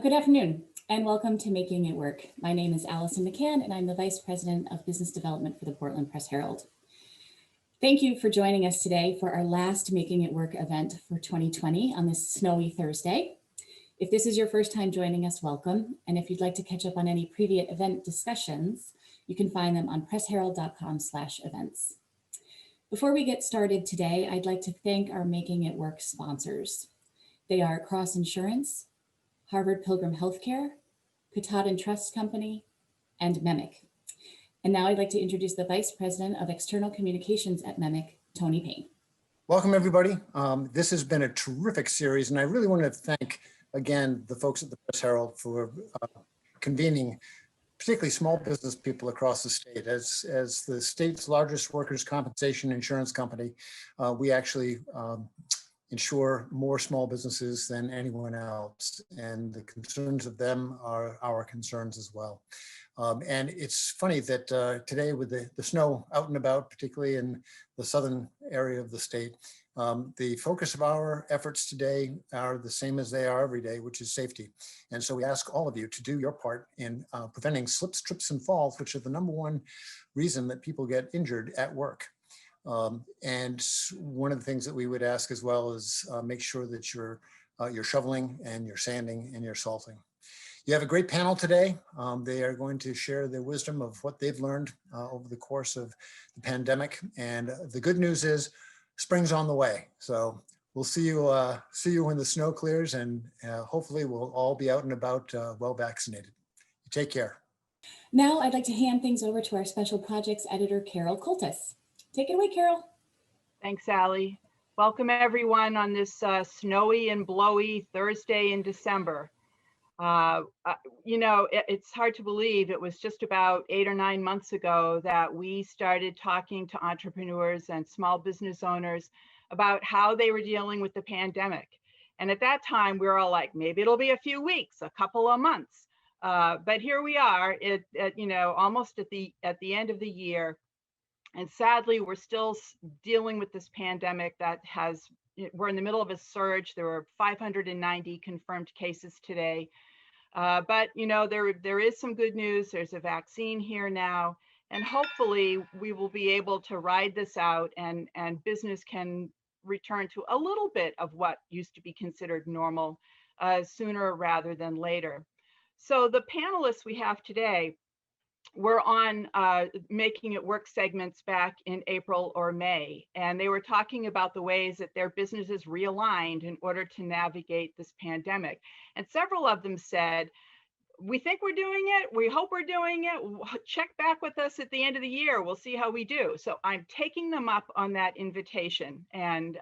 Good afternoon and welcome to Making It Work. My name is Allison McCann and I'm the Vice President of Business Development for the Portland Press Herald. Thank you for joining us today for our last Making It Work event for 2020 on this snowy Thursday. If this is your first time joining us, welcome. And if you'd like to catch up on any previous event discussions, you can find them on pressherald.com/events. Before we get started today, I'd like to thank our Making It Work sponsors. They are Cross Insurance, Harvard Pilgrim Healthcare, Katahdin Trust Company, and Memic. And now I'd like to introduce the Vice President of External Communications at Memic, Tony Payne. Welcome, everybody. This has been a terrific series, and I really want to thank, again, the folks at the Press Herald for convening particularly small business people across the state. As the state's largest workers' compensation insurance company, we actually insure more small businesses than anyone else, and the concerns of them are our concerns as well. And it's funny that today with the snow out and about, particularly in the southern area of the state, the focus of our efforts today are the same as they are every day, which is safety. And so we ask all of you to do your part in preventing slips, trips, and falls, which are the number one reason that people get injured at work. And one of the things that we would ask as well is make sure that you're shoveling and you're sanding and you're salting. You have a great panel today. They are going to share their wisdom of what they've learned over the course of the pandemic. And the good news is spring's on the way. So we'll see you when the snow clears, and hopefully we'll all be out and about well vaccinated. Take care. Now I'd like to hand things over to our special projects editor, Carol Coltis. Take it away, Carol. Thanks, Allie. Welcome everyone on this snowy and blowy Thursday in December. It's hard to believe it was just about 8 or 9 months ago that we started talking to entrepreneurs and small business owners about how they were dealing with the pandemic. And at that time, we were all like, maybe it'll be a few weeks, a couple of months. But here we are, almost at the end of the year. And sadly, we're still dealing with this pandemic we're in the middle of a surge. There were 590 confirmed cases today. But there is some good news. There's a vaccine here now, and hopefully we will be able to ride this out and business can return to a little bit of what used to be considered normal sooner rather than later. So the panelists we have today were on Making It Work segments back in April or May, and they were talking about the ways that their businesses realigned in order to navigate this pandemic. And several of them said, we think we're doing it, we hope we're doing it, check back with us at the end of the year, we'll see how we do. So I'm taking them up on that invitation, and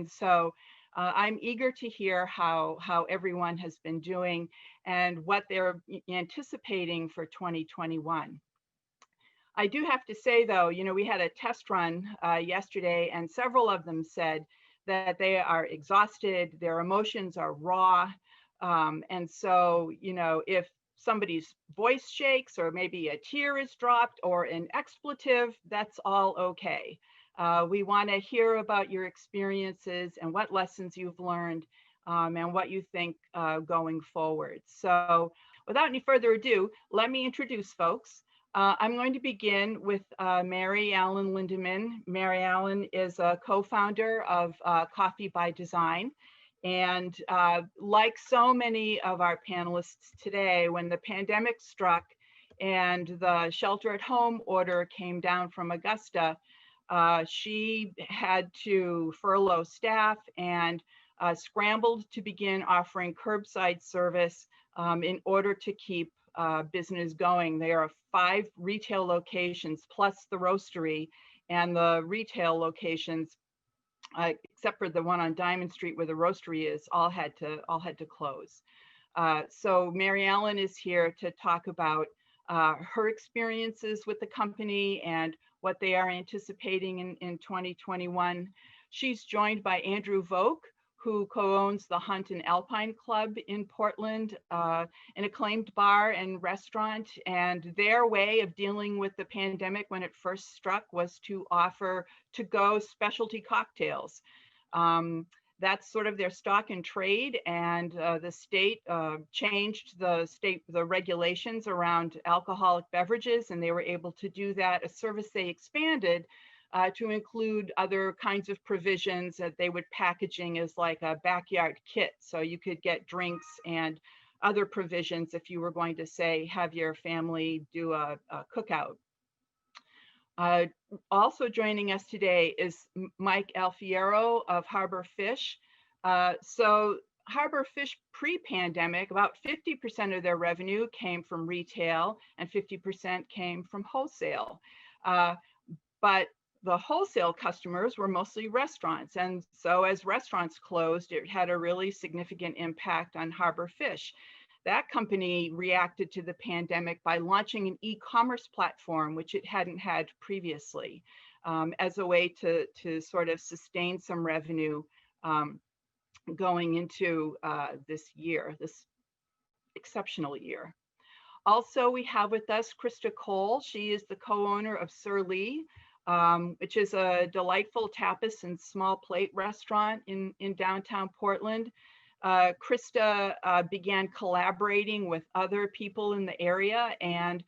so I'm eager to hear how everyone has been doing and what they're anticipating for 2021. I do have to say though, we had a test run yesterday, and several of them said that they are exhausted, their emotions are raw. And so, if somebody's voice shakes or maybe a tear is dropped or an expletive, that's all okay. We want to hear about your experiences and what lessons you've learned and what you think going forward. So without any further ado, let me introduce folks. I'm going to begin with Mary Ellen Lindeman. Mary Ellen is a co-founder of Coffee by Design. And like so many of our panelists today, when the pandemic struck and the shelter at home order came down from Augusta, she had to furlough staff and scrambled to begin offering curbside service in order to keep business going. There are 5 retail locations plus the roastery, and the retail locations, except for the one on Diamond Street where the roastery is, all had to close. So Mary Ellen is here to talk about her experiences with the company and what they are anticipating in 2021. She's joined by Andrew Vogt, who co-owns the Hunt and Alpine Club in Portland, an acclaimed bar and restaurant. And their way of dealing with the pandemic when it first struck was to offer to-go specialty cocktails. that's sort of their stock and trade. And the state changed the regulations around alcoholic beverages, and they were able to do that, a service they expanded to include other kinds of provisions that they would packaging as like a backyard kit. So you could get drinks and other provisions if you were going to, say, have your family do a cookout. Also joining us today is Mike Alfiero of Harbor Fish. So Harbor Fish pre-pandemic, about 50% of their revenue came from retail and 50% came from wholesale. But the wholesale customers were mostly restaurants. And so as restaurants closed, it had a really significant impact on Harbor Fish. That company reacted to the pandemic by launching an e-commerce platform, which it hadn't had previously, as a way to sort of sustain some revenue going into this year, this exceptional year. Also, we have with us Krista Cole. She is the co-owner of Sir Lee, which is a delightful tapas and small plate restaurant in downtown Portland. Krista began collaborating with other people in the area and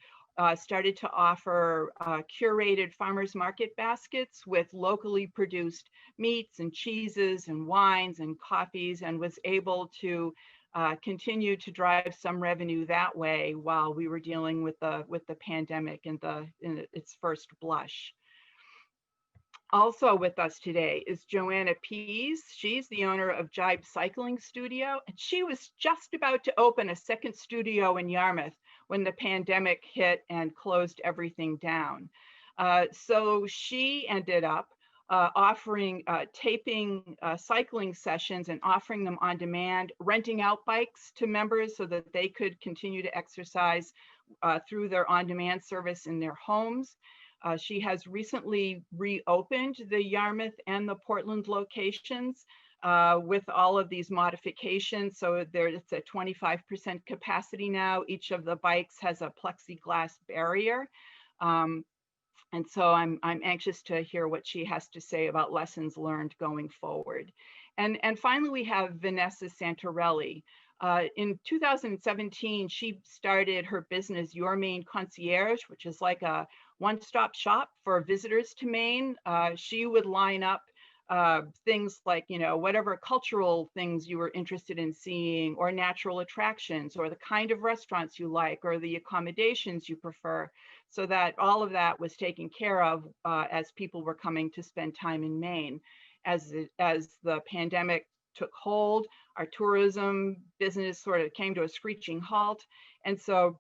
started to offer curated farmers market baskets with locally produced meats and cheeses and wines and coffees, and was able to continue to drive some revenue that way while we were dealing with the pandemic in its first blush. Also with us today is Joanna Pease. She's the owner of Jibe Cycling Studio, and she was just about to open a second studio in Yarmouth when the pandemic hit and closed everything down. So she ended up offering taping cycling sessions and offering them on demand, renting out bikes to members so that they could continue to exercise through their on-demand service in their homes. She has recently reopened the Yarmouth and the Portland locations with all of these modifications. So it's a 25% capacity now. Each of the bikes has a plexiglass barrier. And so I'm anxious to hear what she has to say about lessons learned going forward. And finally, we have Vanessa Santorelli. In 2017, she started her business, Your Maine Concierge, which is like a one-stop shop for visitors to Maine. She would line up things like, whatever cultural things you were interested in seeing, or natural attractions, or the kind of restaurants you like, or the accommodations you prefer, so that all of that was taken care of as people were coming to spend time in Maine. As the pandemic took hold, our tourism business sort of came to a screeching halt. And so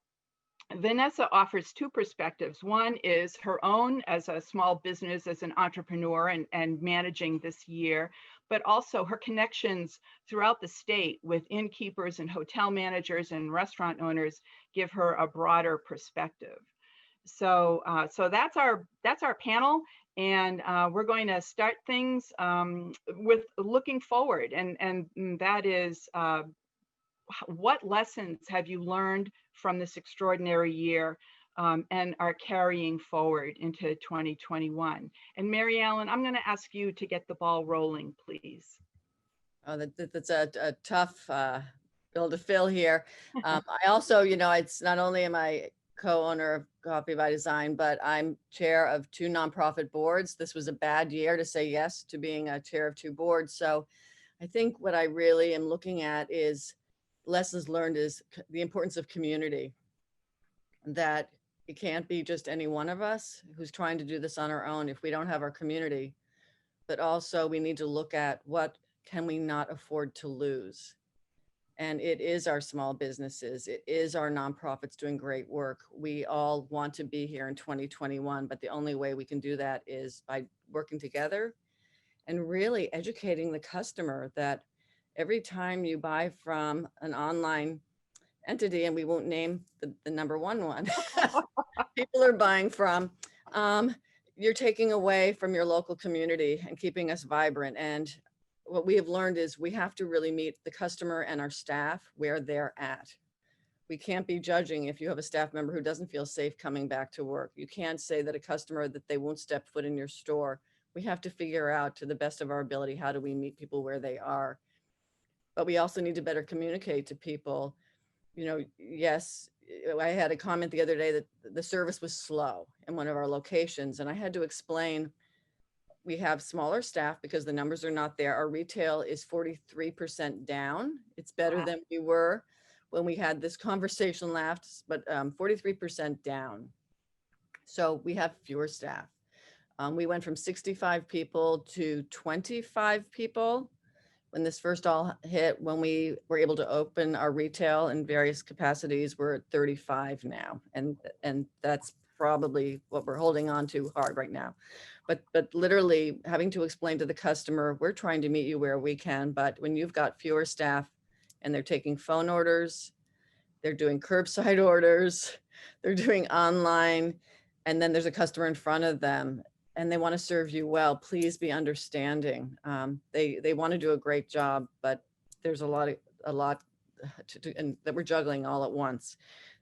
Vanessa offers two perspectives. One is her own as a small business, as an entrepreneur and managing this year, but also her connections throughout the state with innkeepers and hotel managers and restaurant owners give her a broader perspective. So that's our panel. And we're going to start things with looking forward. And that is, what lessons have you learned from this extraordinary year and are carrying forward into 2021? And Mary Ellen, I'm going to ask you to get the ball rolling, please. Oh, that's a tough bill to fill here. I also, it's not only am I co-owner of Coffee by Design, but I'm chair of two nonprofit boards. This was a bad year to say yes to being a chair of two boards. So I think what I really am looking at is lessons learned is the importance of community, that it can't be just any one of us who's trying to do this on our own if we don't have our community, but also we need to look at what can we not afford to lose. And it is our small businesses. It is our nonprofits doing great work. We all want to be here in 2021, but the only way we can do that is by working together and really educating the customer that every time you buy from an online entity, and we won't name the number one people are buying from, you're taking away from your local community and keeping us vibrant. And what we have learned is we have to really meet the customer and our staff where they're at. We can't be judging if you have a staff member who doesn't feel safe coming back to work. You can't say that a customer that they won't step foot in your store We have to figure out to the best of our ability, how do we meet people where they are? But we also need to better communicate to people. You know, yes, I had a comment the other day that the service was slow in one of our locations, and I had to explain we have smaller staff because the numbers are not there. Our retail is 43% down. It's better Wow. than we were when we had this conversation last, but 43% down. So we have fewer staff. We went from 65 people to 25 people when this first all hit. When we were able to open our retail in various capacities, we're at 35 now. And that's probably what we're holding on to hard right now. But literally having to explain to the customer, we're trying to meet you where we can, but when you've got fewer staff and they're taking phone orders, they're doing curbside orders, they're doing online, and then there's a customer in front of them and they want to serve you well, please be understanding. They want to do a great job, but there's a lot to do, and that we're juggling all at once.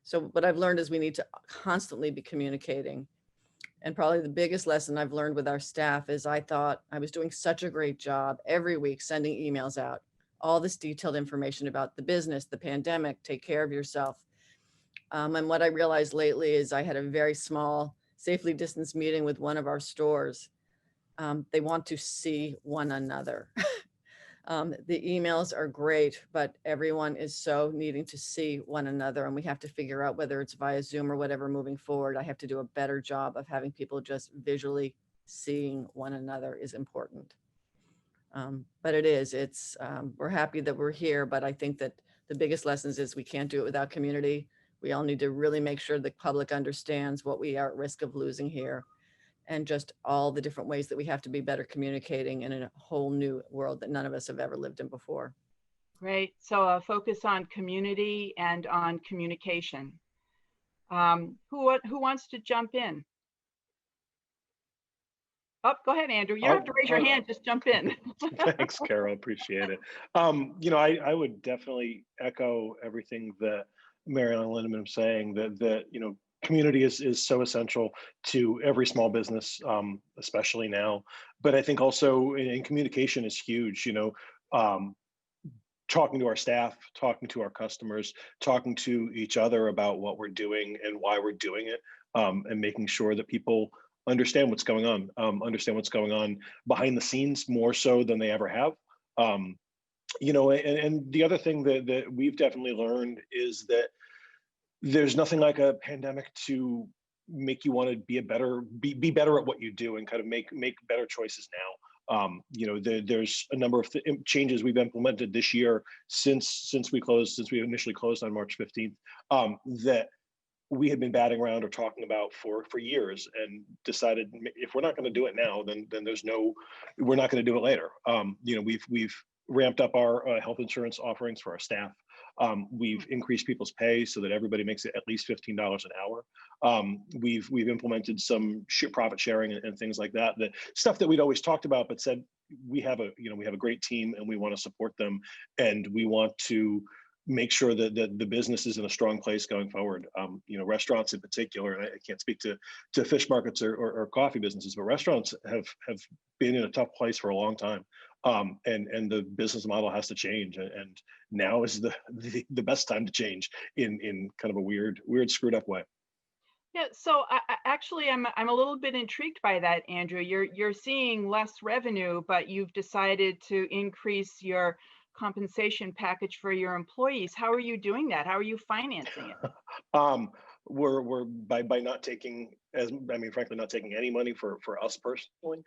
So what I've learned is we need to constantly be communicating. And probably the biggest lesson I've learned with our staff is I thought I was doing such a great job every week sending emails out, all this detailed information about the business, the pandemic, take care of yourself. And what I realized lately is I had a very small, safely distanced meeting with one of our stores. They want to see one another. The emails are great, but everyone is so needing to see one another, and we have to figure out whether it's via Zoom or whatever moving forward. I have to do a better job of having people just visually seeing one another is important. But we're happy that we're here, but I think that the biggest lessons is we can't do it without community. We all need to really make sure the public understands what we are at risk of losing here, and just all the different ways that we have to be better communicating in a whole new world that none of us have ever lived in before. Great. So a focus on community and on communication. Who wants to jump in? Oh, go ahead, Andrew. You don't have to raise your hand, just jump in. Thanks, Carol. Appreciate it. I would definitely echo everything that Mary Ellen Lindemann was saying, that community is so essential to every small business, especially now. But I think also in communication is huge. Talking to our staff, talking to our customers, talking to each other about what we're doing and why we're doing it, and making sure that people understand what's going on, behind the scenes more so than they ever have. And the other thing that we've definitely learned is that there's nothing like a pandemic to make you want to be better at what you do and kind of make better choices now. There's a number of changes we've implemented this year since we initially closed on March 15th, that we had been batting around or talking about for years, and decided if we're not going to do it now, then we're not going to do it later. We've ramped up our health insurance offerings for our staff. We've increased people's pay so that everybody makes it at least $15 an hour. We've implemented some profit sharing and things like that. The stuff that we'd always talked about, but said we have a great team and we want to support them, and we want to make sure that the business is in a strong place going forward. Restaurants in particular, and I can't speak to fish markets or coffee businesses, but restaurants have been in a tough place for a long time. And the business model has to change, and now is the best time to change in kind of a weird screwed up way. Yeah, so actually, I'm a little bit intrigued by that, Andrew. You're seeing less revenue, but you've decided to increase your compensation package for your employees. How are you doing that? How are you financing it? We're by not taking frankly, not taking any money for us personally.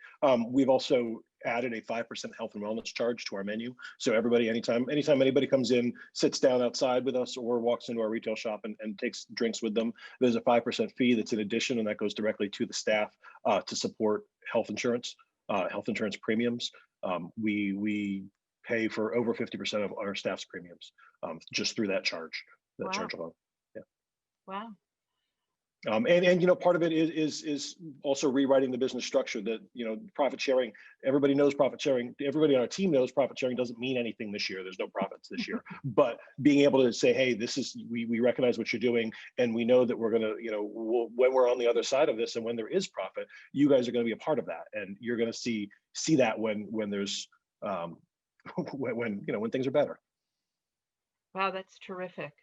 We've also added a 5% health and wellness charge to our menu. So everybody, anytime anybody comes in, sits down outside with us or walks into our retail shop and takes drinks with them, there's a 5% fee that's in addition, and that goes directly to the staff to support health insurance premiums. We pay for over 50% of our staff's premiums just through that charge. Wow. Charge alone. Yeah. Wow. And you know, part of it is also rewriting the business structure. That, you know, profit sharing. Everybody knows profit sharing. Everybody on our team knows profit sharing doesn't mean anything this year. There's no profits this year. But being able to say, hey, this is, we recognize what you're doing, and we know that we're gonna, you know, when we're on the other side of this, and when there is profit, you guys are going to be a part of that, and you're going to see that when there's when you know, when things are better. Wow, that's terrific.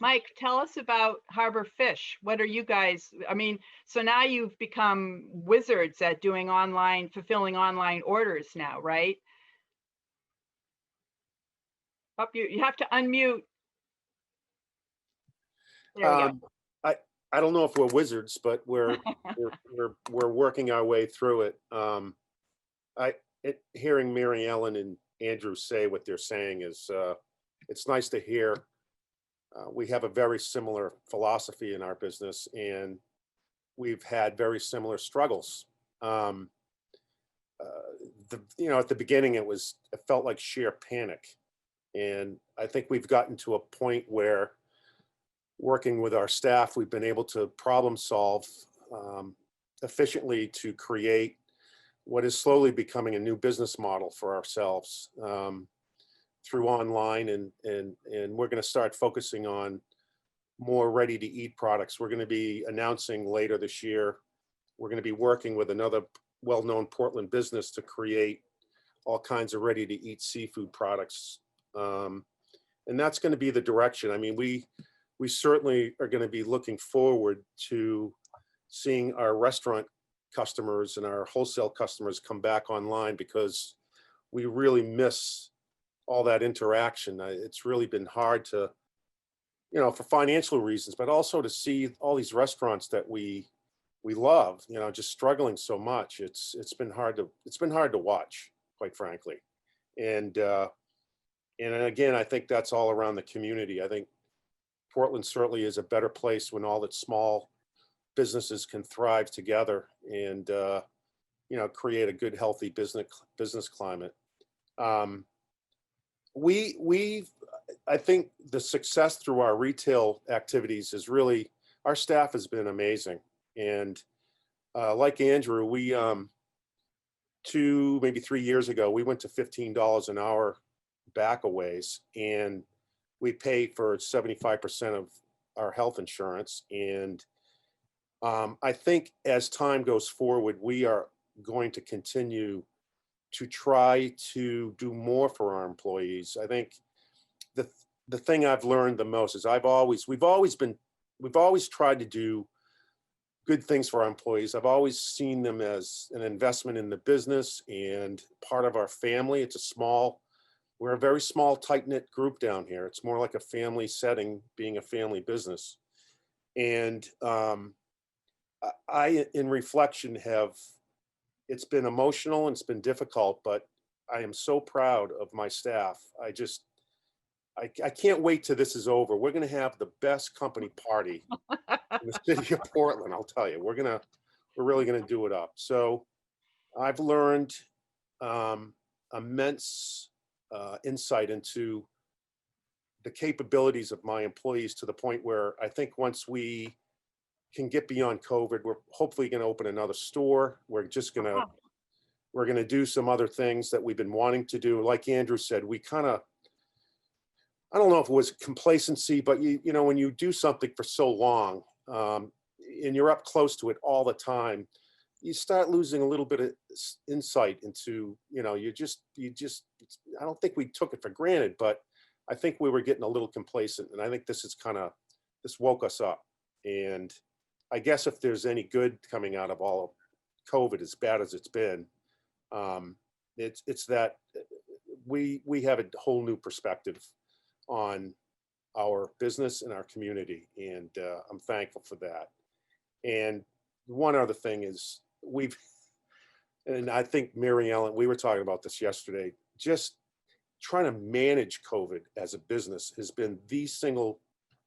Mike, tell us about Harbor Fish. What are you guys, I mean, so now you've become wizards at doing fulfilling online orders now, right? Up, you have to unmute. There we go. I don't know if we're wizards, but we're working our way through it. Hearing Mary Ellen and Andrew say what they're saying is, it's nice to hear. We have a very similar philosophy in our business, and we've had very similar struggles. You know, at the beginning, it felt like sheer panic. And I think we've gotten to a point where, working with our staff, we've been able to problem solve efficiently to create what is slowly becoming a new business model for ourselves. Through online, and we're going to start focusing on more ready to eat products. We're going to be announcing later this year, we're going to be working with another well-known Portland business to create all kinds of ready to eat seafood products. And that's going to be the direction. I mean, we certainly are going to be looking forward to seeing our restaurant customers and our wholesale customers come back online, because we really miss all that interaction. It's really been hard to, you know, for financial reasons, but also to see all these restaurants that we love, you know, just struggling so much. It's been hard to watch, quite frankly. And again, I think that's all around the community. I think Portland certainly is a better place when all its small businesses can thrive together and you know, create a good, healthy business climate. I think the success through our retail activities is really, our staff has been amazing. And like Andrew, we 2, maybe 3 years ago, we went to $15 an hour back-a-ways, and we paid for 75% of our health insurance. And I think as time goes forward, we are going to continue to try to do more for our employees. I think the thing I've learned the most is we've always tried to do good things for our employees. I've always seen them as an investment in the business and part of our family. We're a very small, tight-knit group down here. It's more like a family setting, being a family business. And I, in reflection, it's been emotional and it's been difficult, but I am so proud of my staff. I can't wait till this is over. We're going to have the best company party in the city of Portland. I'll tell you, we're really going to do it up. So I've learned immense insight into the capabilities of my employees, to the point where I think once we can get beyond COVID, we're hopefully going to open another store. We're going to do some other things that we've been wanting to do. Like Andrew said, I don't know if it was complacency, but you know, when you do something for so long, and you're up close to it all the time, you start losing a little bit of insight into, you know, I don't think we took it for granted, but I think we were getting a little complacent. And I think this woke us up. And I guess if there's any good coming out of all of COVID, as bad as it's been, it's that we have a whole new perspective on our business and our community. And I'm thankful for that. And one other thing is, and I think Mary Ellen, we were talking about this yesterday, just trying to manage COVID as a business has been the single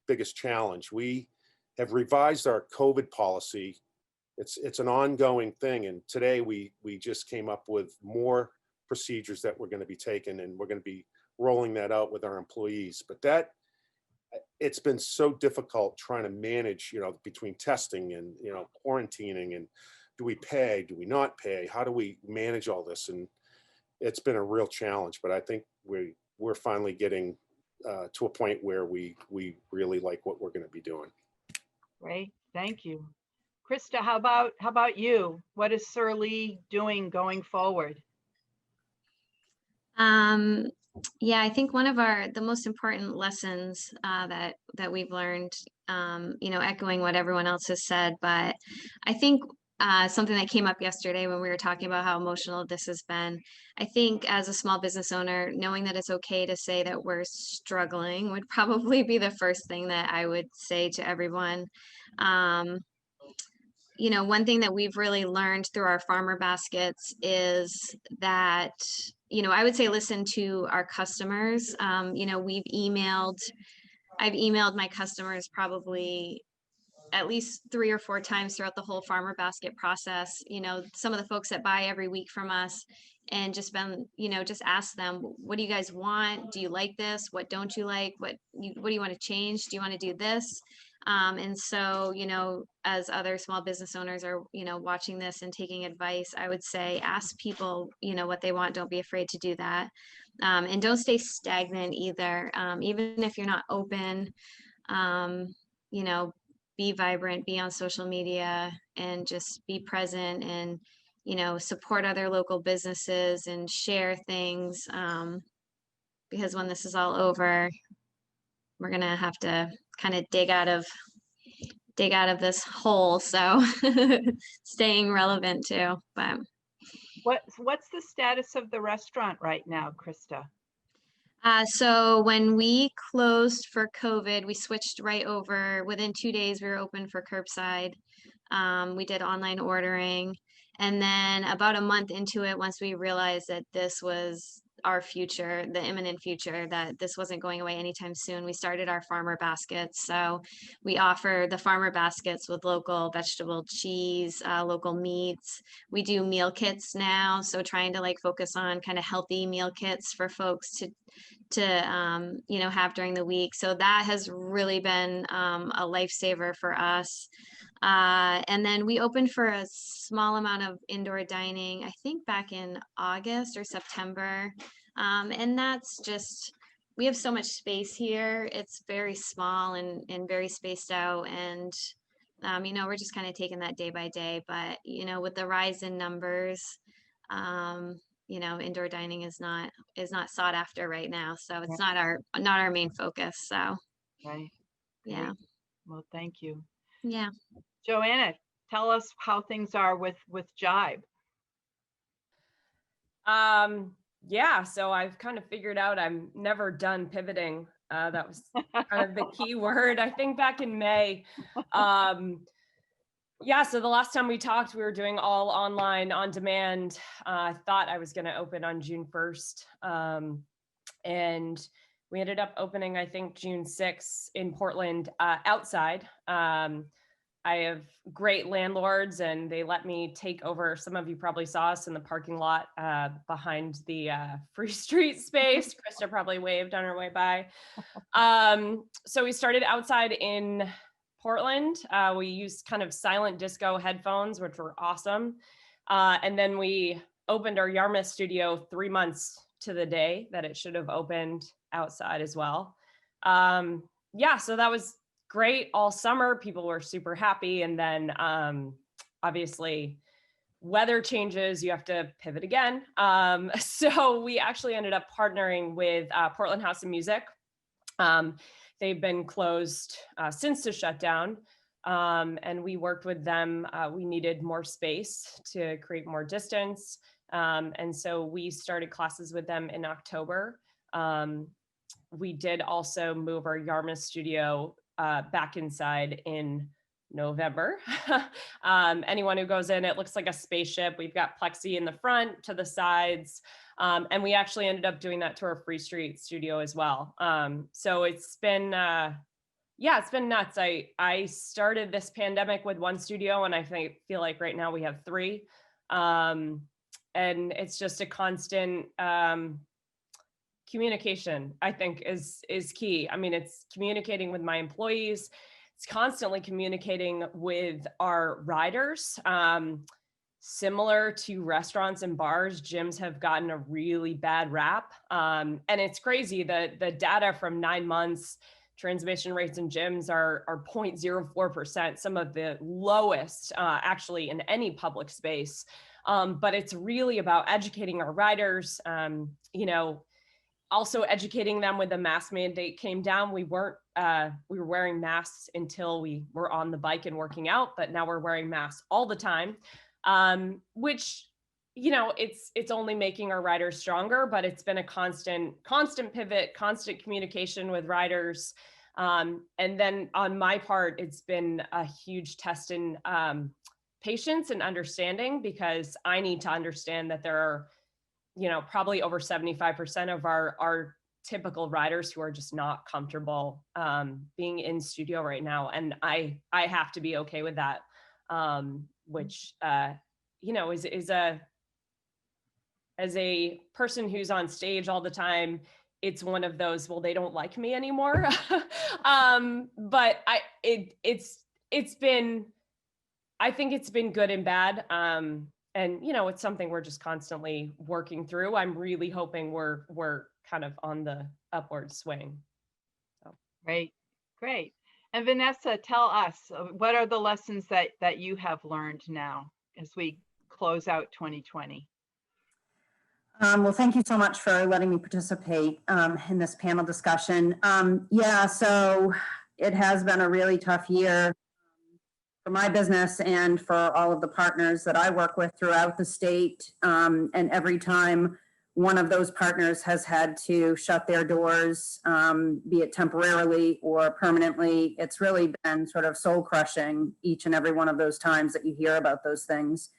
biggest challenge. We have revised our COVID policy. It's an ongoing thing. And today we just came up with more procedures that we're going to be taking, and we're going to be rolling that out with our employees. But it's been so difficult trying to manage, between testing and, quarantining, and do we pay, do we not pay? How do we manage all this? And it's been a real challenge, but I think we're finally getting to a point where we really like what we're going to be doing. Great, thank you. Krista, how about you? What is Sir Lee doing going forward? Yeah, I think one of the most important lessons that we've learned, echoing what everyone else has said, but I think something that came up yesterday when we were talking about how emotional this has been, I think as a small business owner, knowing that it's okay to say that we're struggling would probably be the first thing that I would say to everyone. One thing that we've really learned through our farmer baskets is that, I would say listen to our customers. I've emailed my customers probably at least 3 or 4 times throughout the whole farmer basket process. Some of the folks that buy every week from us, and just ask them, what do you guys want? Do you like this? What don't you like? What do you want to change? Do you want to do this? And so, as other small business owners are, watching this and taking advice, I would say ask people, what they want. Don't be afraid to do that. And don't stay stagnant either. Even if you're not open, be vibrant, be on social media, and just be present, and support other local businesses and share things, because when this is all over, we're gonna have to kind of dig out of this hole. So staying relevant too. But What's the status of the restaurant right now, Krista? So when we closed for COVID, we switched right over. Within 2 days, we were open for curbside. We did online ordering. And then about a month into it, once we realized that this was our future, the imminent future, that this wasn't going away anytime soon, we started our farmer baskets. So we offer the farmer baskets with local vegetable, cheese, local meats. We do meal kits now. So trying to focus on kind of healthy meal kits for folks to have during the week. So that has really been a lifesaver for us. And then we opened for a small amount of indoor dining, I think back in August or September. And that's just, we have so much space here. It's very small and very spaced out. And, we're just kind of taking that day by day. But, with the rise in numbers, indoor dining is not sought after right now. So it's not our main focus. So, Right. yeah. Great. Well, thank you. Yeah. Joanna, tell us how things are with Jibe. Yeah, so I've kind of figured out I'm never done pivoting. That was kind of the key word, I think, back in May. Yeah, so the last time we talked, we were doing all online on demand. I thought I was going to open on June 1st. And we ended up opening, I think, June 6th in Portland outside. I have great landlords, and they let me take over. Some of you probably saw us in the parking lot behind the Free Street space. Krista probably waved on her way by. So we started outside in Portland. We used kind of silent disco headphones, which were awesome. And then we opened our Yarmouth studio 3 months to the day that it should have opened outside as well. Yeah, so that was great all summer. People were super happy. And then obviously weather changes, you have to pivot again. So we actually ended up partnering with Portland House of Music. They've been closed since the shutdown. And we worked with them. We needed more space to create more distance. And so we started classes with them in October. We did also move our Yarmouth studio back inside in November. Anyone who goes in, it looks like a spaceship. We've got plexi in the front, to the sides. And we actually ended up doing that to our Free Street studio as well. So it's been, yeah, it's been nuts. I started this pandemic with 1 studio, and I feel like right now we have 3. And it's just a constant communication, I think, is key. I mean, it's communicating with my employees. It's constantly communicating with our riders. Similar to restaurants and bars, gyms have gotten a really bad rap. And it's crazy that the data from 9 months, transmission rates in gyms are 0.04%, some of the lowest actually in any public space. But it's really about educating our riders, also educating them when the mask mandate came down. We were wearing masks until we were on the bike and working out, but now we're wearing masks all the time, which, it's only making our riders stronger, but it's been a constant pivot, constant communication with riders. And then on my part, it's been a huge test in patience and understanding, because I need to understand that there are, probably over 75% of our typical riders who are just not comfortable being in studio right now. And I have to be okay with that, which, is as a person who's on stage all the time, it's one of those, well, they don't like me anymore. But I think it's been good and bad. And, it's something we're just constantly working through. I'm really hoping we're kind of on the upward swing. So. Great. And Vanessa, tell us, what are the lessons that you have learned now as we close out 2020? Well, thank you so much for letting me participate in this panel discussion. So it has been a really tough year for my business and for all of the partners that I work with throughout the state. And every time one of those partners has had to shut their doors, be it temporarily or permanently, it's really been sort of soul crushing each and every one of those times that you hear about those things.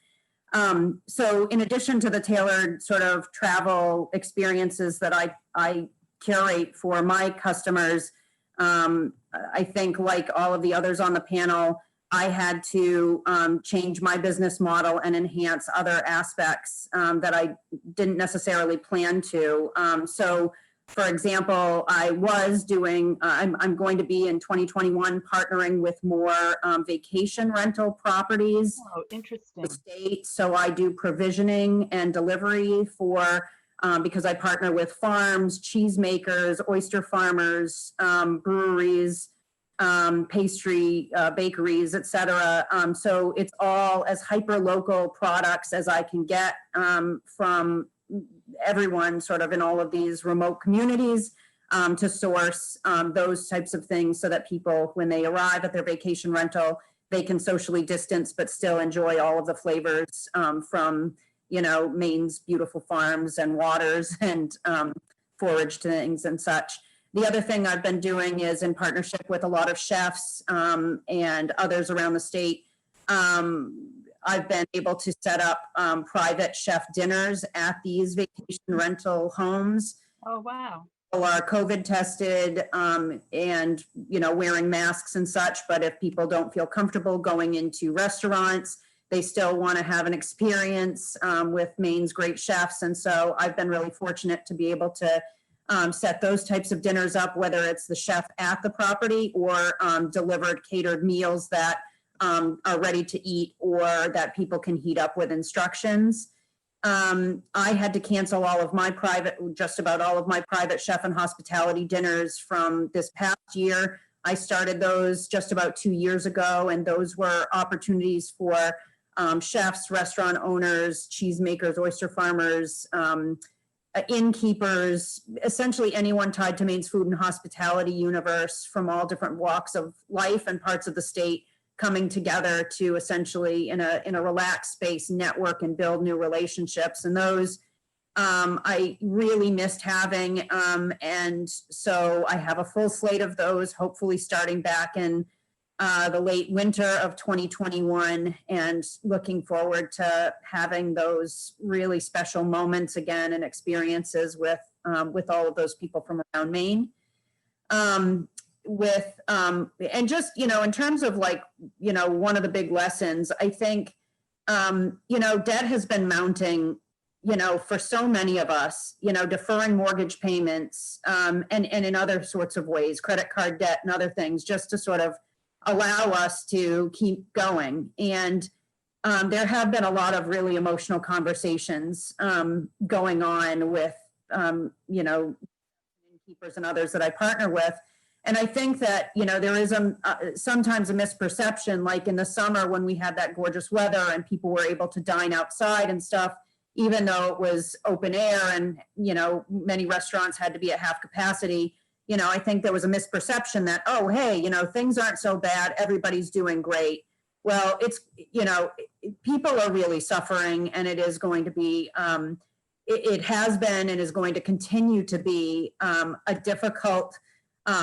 So in addition to the tailored sort of travel experiences that I curate for my customers, I think like all of the others on the panel, I had to change my business model and enhance other aspects that I didn't necessarily plan to. So for example, I was doing, I'm going to be in 2021 partnering with more vacation rental properties. Oh, interesting. The state. So I do provisioning and delivery for, because I partner with farms, cheesemakers, oyster farmers, breweries, pastry bakeries, et cetera. So it's all as hyper local products as I can get from everyone sort of in all of these remote communities to source those types of things so that people, when they arrive at their vacation rental, they can socially distance but still enjoy all of the flavors from, Maine's beautiful farms and waters and forage things and such. The other thing I've been doing is in partnership with a lot of chefs and others around the state. I've been able to set up private chef dinners at these vacation rental homes. Oh, wow. People are COVID tested and, wearing masks and such. But if people don't feel comfortable going into restaurants, they still want to have an experience with Maine's great chefs. And so I've been really fortunate to be able to set those types of dinners up, whether it's the chef at the property or delivered catered meals that are ready to eat or that people can heat up with instructions. I had to cancel just about all of my private chef and hospitality dinners from this past year. I started those just about 2 years ago, and those were opportunities for chefs, restaurant owners, cheesemakers, oyster farmers, innkeepers, essentially anyone tied to Maine's food and hospitality universe from all different walks of life and parts of the state coming together to essentially in a relaxed space network and build new relationships. And those I really missed having. And so I have a full slate of those, hopefully starting back in the late winter of 2021, and looking forward to having those really special moments again and experiences with all of those people from around Maine. And just, in terms of one of the big lessons, I think, debt has been mounting for so many of us, deferring mortgage payments, and in other sorts of ways, credit card debt and other things, just to sort of allow us to keep going. And there have been a lot of really emotional conversations going on with, keepers and others that I partner with. And I think that, there is sometimes a misperception, like in the summer when we had that gorgeous weather and people were able to dine outside and stuff, even though it was open air and, many restaurants had to be at half capacity. I think there was a misperception that, oh, hey, things aren't so bad, everybody's doing great. Well, it's, people are really suffering, and it is going to be, it has been and is going to continue to be a difficult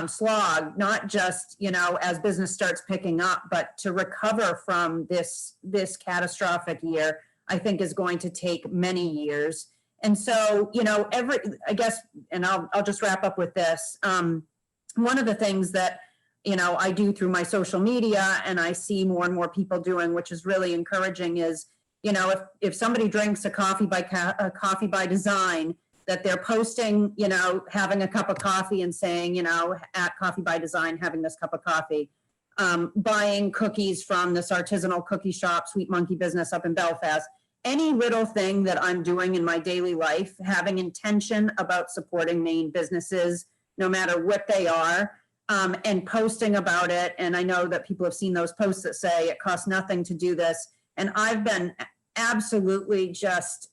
slog, not just, as business starts picking up, but to recover from this catastrophic year, I think is going to take many years. And so, I guess, and I'll just wrap up with this. One of the things that, I do through my social media and I see more and more people doing, which is really encouraging, is, if somebody drinks a coffee by design, that they're posting, having a cup of coffee and saying, at Coffee by Design, having this cup of coffee, buying cookies from this artisanal cookie shop, Sweet Monkey Business up in Belfast. Any little thing that I'm doing in my daily life, having intention about supporting Maine businesses, no matter what they are, and posting about it. And I know that people have seen those posts that say it costs nothing to do this. And I've been absolutely just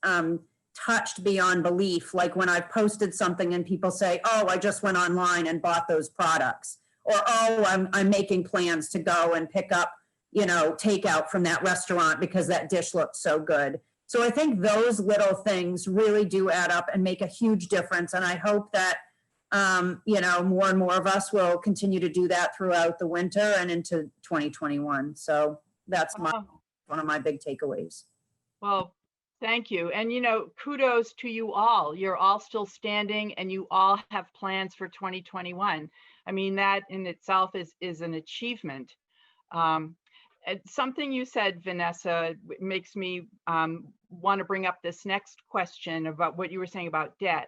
touched beyond belief. Like when I've posted something and people say, oh, I just went online and bought those products. Or, oh, I'm making plans to go and pick up, takeout from that restaurant because that dish looked so good. So I think those little things really do add up and make a huge difference. And I hope that, more and more of us will continue to do that throughout the winter and into 2021. So that's one of my big takeaways. Well, thank you. And, kudos to you all. You're all still standing and you all have plans for 2021. I mean, that in itself is an achievement. Something you said, Vanessa, makes me want to bring up this next question about what you were saying about debt.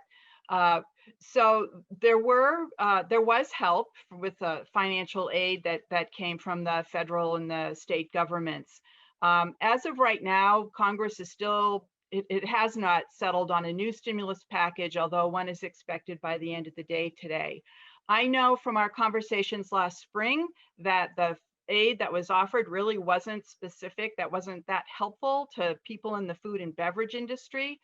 So there was help with financial aid that came from the federal and the state governments. As of right now, Congress is still, it has not settled on a new stimulus package, although one is expected by the end of the day today. I know from our conversations last spring that the aid that was offered really wasn't specific, that wasn't that helpful to people in the food and beverage industry.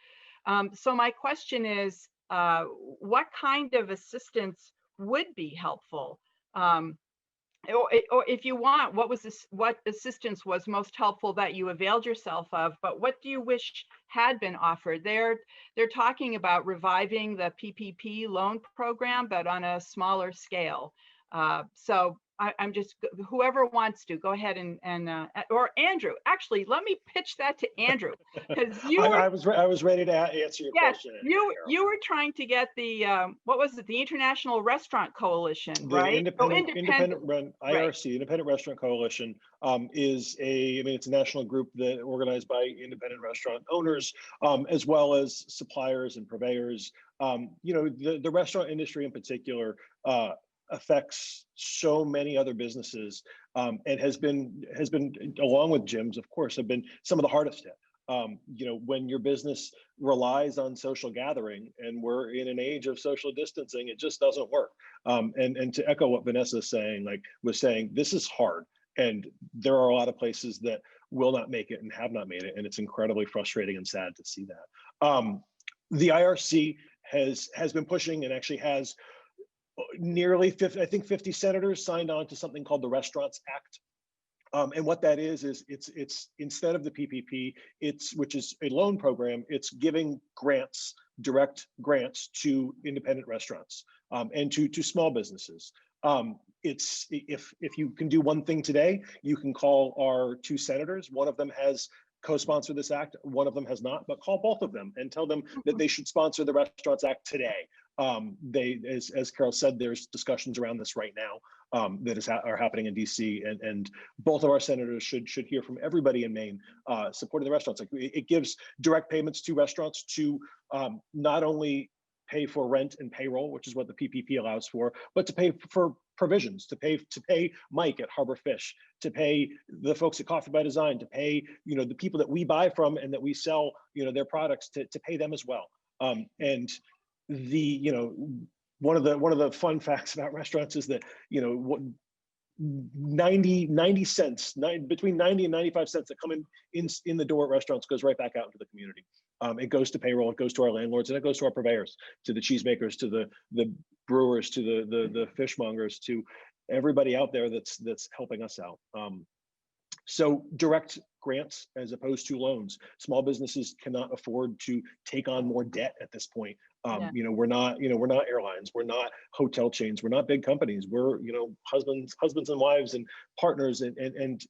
So my question is, what kind of assistance would be helpful? Or if you want, what assistance was most helpful that you availed yourself of, but what do you wish had been offered? They're talking about reviving the PPP loan program, but on a smaller scale. So I'm just, whoever wants to go ahead or Andrew, actually, let me pitch that to Andrew, because I was ready to answer your question. You were trying to get the, what was it? The International Restaurant Coalition, right? Independent run, IRC, right. Independent Restaurant Coalition is it's a national group that organized by independent restaurant owners, as well as suppliers and purveyors. The restaurant industry in particular, affects so many other businesses, and has been along with gyms, of course, have been some of the hardest hit. When your business relies on social gathering, and we're in an age of social distancing, it just doesn't work. And to echo what Vanessa was saying, this is hard, and there are a lot of places that will not make it and have not made it, and it's incredibly frustrating and sad to see that. The IRC has been pushing and actually has nearly 50 senators signed on to something called the Restaurants Act. And what that is it's instead of the PPP, which is a loan program, it's giving direct grants to independent restaurants, and to small businesses. If you can do one thing today, you can call our two senators. One of them has co-sponsored this act, one of them has not, but call both of them and tell them that they should sponsor the Restaurants Act today. As Carol said, there's discussions around this right now. that are happening in DC, and both of our senators should hear from everybody in Maine supporting the restaurants. Like, it gives direct payments to restaurants to not only pay for rent and payroll, which is what the PPP allows for, but to pay for provisions, to pay Mike at Harbor Fish, to pay the folks at Coffee by Design, to pay the people that we buy from and that we sell their products, to pay them as well. And the one of the fun facts about restaurants is that what 90 cents, between 90 and 95 cents that come in the door at restaurants goes right back out into the community. It goes to payroll, it goes to our landlords, and it goes to our purveyors, to the cheesemakers, to the brewers, to the fishmongers, to everybody out there that's helping us out. So direct grants as opposed to loans. Small businesses cannot afford to take on more debt at this point. We're not airlines, we're not hotel chains, we're not big companies. We're husbands and wives and partners, and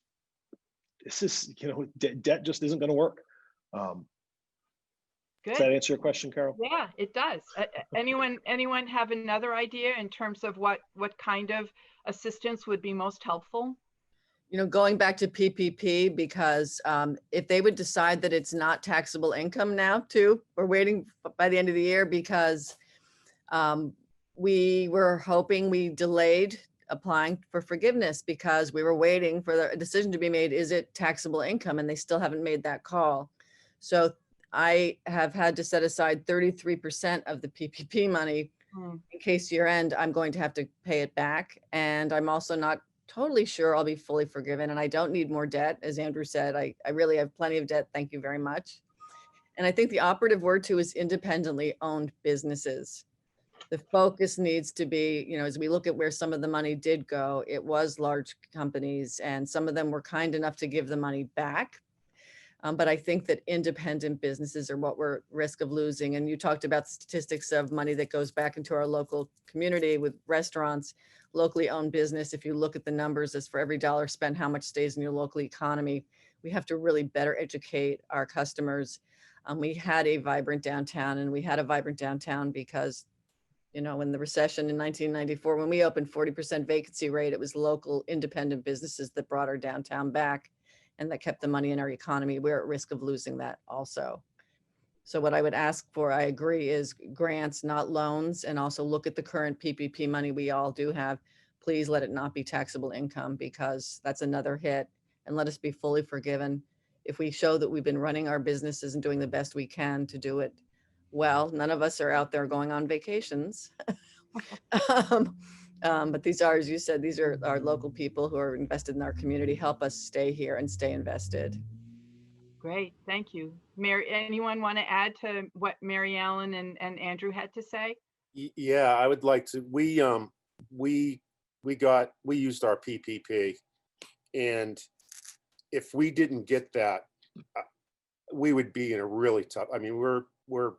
this is debt just isn't going to work. Does that answer your question, Carol? Yeah, it does. Anyone have another idea in terms of what kind of assistance would be most helpful? Going back to PPP, because if they would decide that it's not taxable income now too, we're waiting by the end of the year, because we were hoping, we delayed applying for forgiveness because we were waiting for the decision to be made. Is it taxable income? And they still haven't made that call. So I have had to set aside 33% of the PPP money in case year end, I'm going to have to pay it back. And I'm also not totally sure I'll be fully forgiven, and I don't need more debt. As Andrew said, I really have plenty of debt. Thank you very much. And I think the operative word too is independently owned businesses. The focus needs to be, as we look at where some of the money did go, it was large companies, and some of them were kind enough to give the money back. But I think that independent businesses are what we're at risk of losing. And you talked about statistics of money that goes back into our local community with restaurants, locally owned business. If you look at the numbers, as for every dollar spent, how much stays in your local economy. We have to really better educate our customers. We had a vibrant downtown, and we had a vibrant downtown because, in the recession in 1994, when we opened 40% vacancy rate, it was local independent businesses that brought our downtown back and that kept the money in our economy. We're at risk of losing that also. So what I would ask for, I agree, is grants, not loans, and also look at the current PPP money we all do have. Please let it not be taxable income, because that's another hit, and let us be fully forgiven. If we show that we've been running our businesses and doing the best we can to do it well, none of us are out there going on vacations. But these are, as you said, these are our local people who are invested in our community. Help us stay here and stay invested. Great, thank you. Mary, anyone want to add to what Mary Ellen and Andrew had to say? Yeah, I would like to. We used our PPP, and if we didn't get that, we would be in a really tough. I mean, we're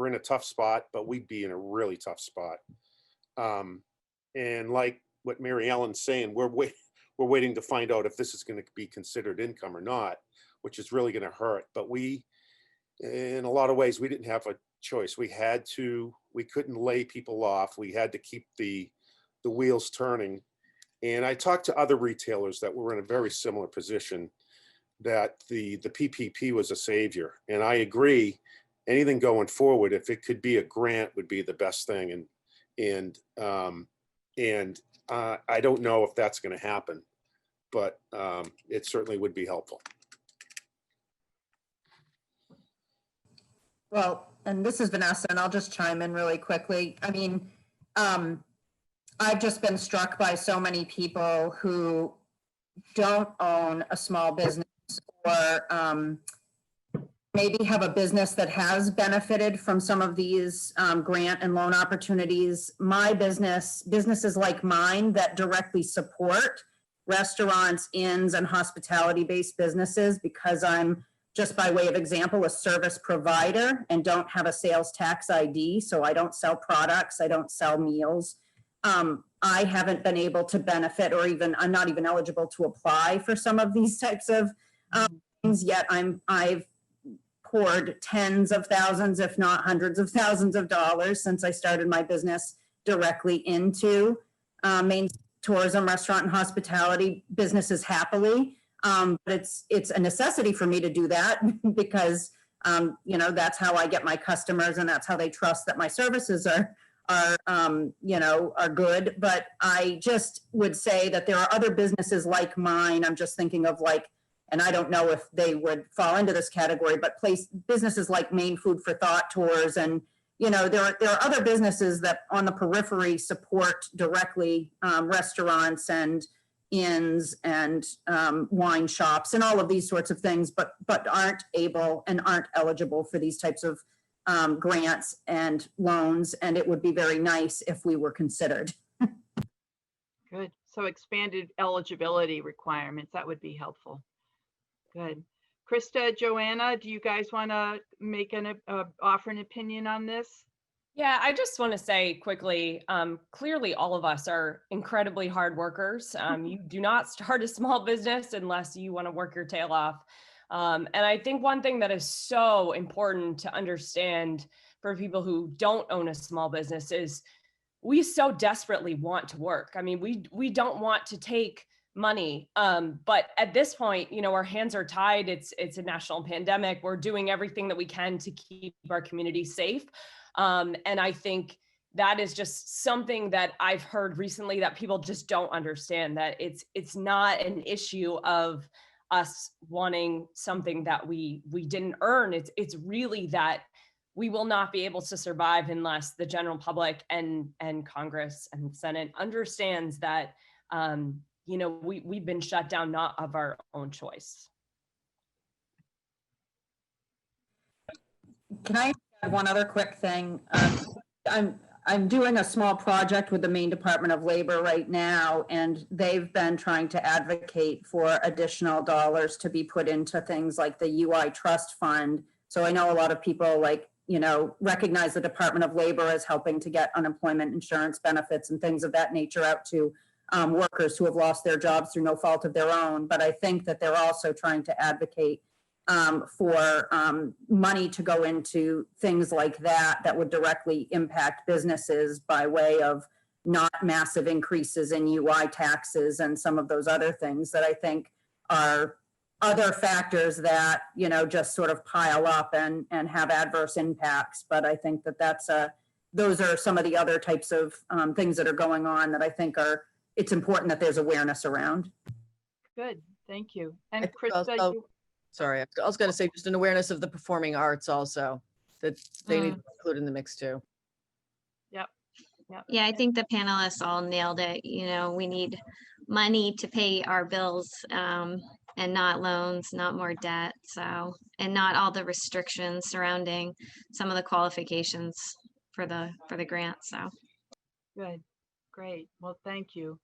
in a tough spot, but we'd be in a really tough spot. And like what Mary Ellen's saying, we're waiting to find out if this is going to be considered income or not, which is really going to hurt. But we, in a lot of ways, we didn't have a choice. We couldn't lay people off. We had to keep the wheels turning. And I talked to other retailers that were in a very similar position, that the PPP was a savior. And I agree, anything going forward, if it could be a grant, would be the best thing. And I don't know if that's going to happen, but it certainly would be helpful. Well, and this is Vanessa, and I'll just chime in really quickly. I mean, I've just been struck by so many people who don't own a small business, or maybe have a business that has benefited from some of these grant and loan opportunities. My businesses like mine that directly support restaurants, inns, and hospitality-based businesses, because I'm, just by way of example, a service provider and don't have a sales tax ID. So I don't sell products, I don't sell meals. I haven't been able to benefit, or even, I'm not even eligible to apply for some of these types of things yet. I've poured tens of thousands, if not hundreds of thousands of dollars since I started my business directly into Maine tourism, restaurant, and hospitality businesses happily. But it's a necessity for me to do that because, you know, that's how I get my customers and that's how they trust that my services you know, are good. But I just would say that there are other businesses like mine. I'm just thinking of like, and I don't know if they would fall into this category, but businesses like Maine Food for Thought Tours, and you know, there are other businesses that on the periphery support directly restaurants and inns and wine shops and all of these sorts of things, but aren't able and aren't eligible for these types of grants and loans. And it would be very nice if we were considered. Good. So expanded eligibility requirements, that would be helpful. Good. Krista, Joanna, do you guys want to make offer an opinion on this? Yeah, I just want to say quickly, clearly all of us are incredibly hard workers. You do not start a small business unless you want to work your tail off. And I think one thing that is so important to understand for people who don't own a small business is we so desperately want to work. I mean, we don't want to take money. But at this point, you know, our hands are tied. It's a national pandemic. We're doing everything that we can to keep our community safe. And I think that is just something that I've heard recently that people just don't understand, that it's not an issue of us wanting something that we didn't earn. It's really that we will not be able to survive unless the general public and Congress and Senate understands that, you know, we've been shut down, not of our own choice. Can I add one other quick thing? I'm doing a small project with the Maine Department of Labor right now, and they've been trying to advocate for additional dollars to be put into things like the UI Trust Fund. So I know a lot of people, like, you know, recognize the Department of Labor as helping to get unemployment insurance benefits and things of that nature out to workers who have lost their jobs through no fault of their own. But I think that they're also trying to advocate for money to go into things like that would directly impact businesses by way of not massive increases in UI taxes and some of those other things that I think are other factors that, you know, just sort of pile up and have adverse impacts. But I think that those are some of the other types of things that are going on that I think it's important that there's awareness around. Good, thank you. And I think Krista, also- Sorry, I was going to say just an awareness of the performing arts also, that they need to include in the mix too. Yep. Yeah, I think the panelists all nailed it. You know, we need money to pay our bills, and not loans, not more debt. So, and not all the restrictions surrounding some of the qualifications for the grant. So Good, great. Well, thank you.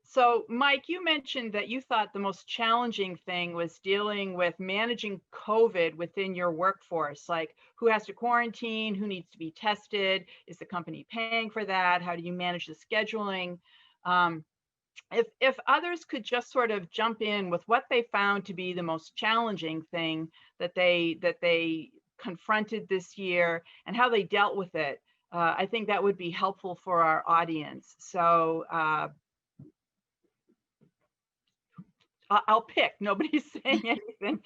So Mike, you mentioned that you thought the most challenging thing was dealing with managing COVID within your workforce, like who has to quarantine, who needs to be tested, is the company paying for that? How do you manage the scheduling? If others could just sort of jump in with what they found to be the most challenging thing that they confronted this year and how they dealt with it, I think that would be helpful for our audience. So I'll pick. Nobody's saying anything.